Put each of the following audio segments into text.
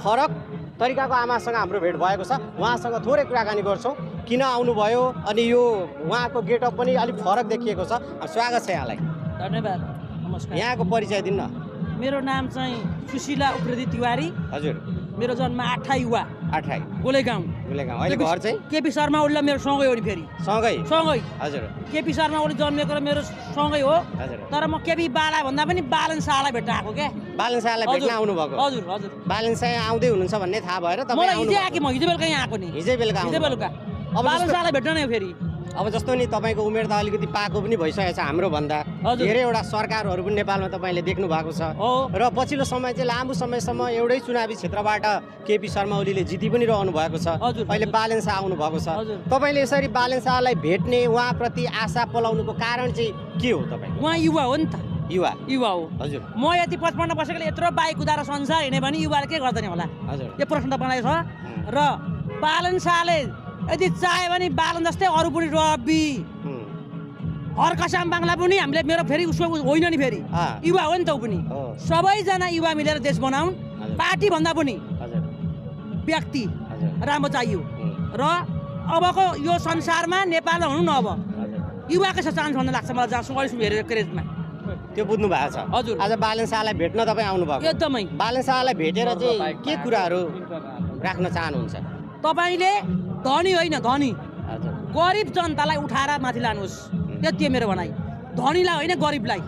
फरक तरिकाको आमासँग हाम्रो भेट भएको छ। उहाँसँग थोरै कुराकानी गर्छौँ किन आउनुभयो अनि यो उहाँको गेटअप पनि अलिक फरक देखिएको छ। स्वागत छ यहाँलाई। धन्यवाद। नमस्कार। यहाँको परिचय दिन्न। मेरो नाम चाहिँ सुशीला उप्रेती तिवारी। हजुर। मेरो जन्म 8 युवा 8 गोलेगाउँ। अहिले घर चाहिँ केपी शर्मा ओली मेरो सँगै हो नि फेरि। सँगै। हजुर। केपी शर्मा ओली जन्मेको र मेरो सँगै हो। हजुर। तर म केपी बाला भन्दा पनि बालन शाहलाई भेट्न आएको के। बालन शाहलाई भेट्न आउनु भएको। हजुर हजुर। बालन शाह आउँदै हुनुहुन्छ भन्ने थाहा भएर तपाईँ मलाई हिजो आके म हिजो बेलुका यहाँ आएको नि। हिजै बेलुका। बालन शाहलाई भेट्न नै फेरि। अब जस्तो नि तपाईँको उमेर त अलिकति पाएको पनि भइसकेको छ हाम्रो भन्दा। धेरैवटा सरकारहरू पनि नेपालमा तपाईँले देख्नु भएको छ र पछिल्लो समय चाहिँ लामो समयसम्म एउटै चुनावी क्षेत्रबाट केपी शर्मा ओलीले जिति पनि रहनु भएको छ। अहिले बालन शाह आउनु भएको छ। तपाईँले यसरी बालन शाहलाई भेट्ने उहाँप्रति आशा पलाउनुको कारण चाहिँ के हो तपाईँ? उहाँ युवा हो नि त। युवा हो। हजुर। म यति 55 वर्षकोले यत्रो बाइक कुदाएर संसार हिँड्ने भने युवाले के गर्दैन होला? हजुर। यो प्रश्न तपाईँलाई छ। र बालन शाहले यदि चाह्यो भने बालन जस्तै अरू पनि रवि हरकसाम बाङ्ला पनि हामीले मेरो फेरि उसको होइन नि फेरि युवा हो नि त ऊ पनि। सबैजना युवा मिलेर देश बनाउन्। पार्टी भन्दा पनि व्यक्ति राम्रो चाहियो र अबको यो संसारमा नेपालमा हुनु न अब युवाकै चान्स भन्ने लाग्छ मलाई जहाँ सुगरी हेरेर क्रेजमा। त्यो बुझ्नु भएको छ। हजुर। आज बालन शाहलाई भेट्न तपाईँ आउनु भएको। एकदमै। बालन शाहलाई भेटेर चाहिँ के कुराहरू राख्न चाहनुहुन्छ? तपाईँले धनी होइन धनी हजुर गरिब जनतालाई उठाएर माथि लानुहोस्। त्यति मेरो भनाइ। धनीलाई होइन गरिबलाई।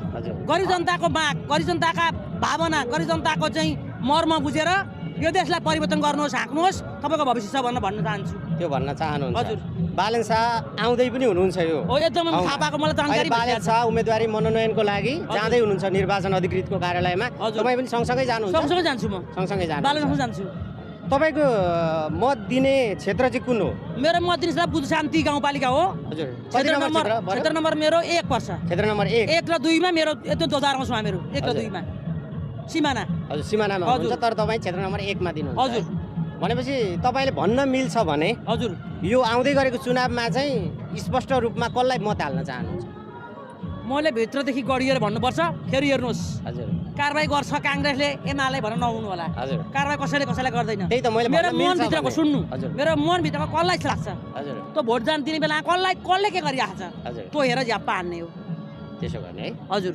गरिब जनताको माग, गरिब जनताका भावना, गरिब जनताको चाहिँ मर्म बुझेर यो देशलाई परिवर्तन गर्नुहोस्, हाँक्नुहोस्, तपाईँको भविष्य छ भन्न चाहन्छु। त्यो भन्न चाहनुहुन्छ? हजुर। बालन शाह आउँदै पनि हुनुहुन्छ यो? हो एकदमै थाहा पाएको मलाई जानकारी। बालन शाह उम्मेदवारी मनोनयनको लागि जाँदै हुनुहुन्छ निर्वाचन अधिकृतको कार्यालयमा। तपाईँ पनि सँगसँगै जानुहुन्छ? सँगसँगै जान्छु म। सँगसँगै जानु? बालनसँग जान्छु। तपाईँको मत दिने क्षेत्र चाहिँ कुन हो? मेरो मत दिने क्षेत्र बुद्ध शान्ति गाउँपालिका हो। हजुर। क्षेत्र नम्बर मेरो 1 पर्छ। क्षेत्र नम्बर 1 र 2 मा मेरो यस्तो दोधारमा छु मेरो 1 र 2 मा सिमाना। हजुर सिमानामा हुन्छ तर तपाईँ क्षेत्र नम्बर 1 मा दिनुहुन्छ। हजुर। भनेपछि तपाईँले भन्न मिल्छ भने हजुर यो आउँदै गरेको चुनावमा चाहिँ स्पष्ट रूपमा कसलाई मत हाल्न चाहनुहुन्छ? मैले भित्रदेखि गढिएर भन्नुपर्छ। फेरि हेर्नुहोस्। हजुर। कारबाही गर्छ काङ्ग्रेसले एमाले भनेर नहुनु होला। हजुर। कारबाही कसैलाई गर्दैन। त्यही त मैले मेरो मनभित्रको सुन्नु। हजुर। मेरो मनभित्रको कसलाई लाग्छ? हजुर। त्यो भोट जान दिने बेला कसले के गरिरहेको छ? हजुर। त्यो हेरेर झ्याप्पा हान्ने हो। त्यसो गर्ने है। हजुर।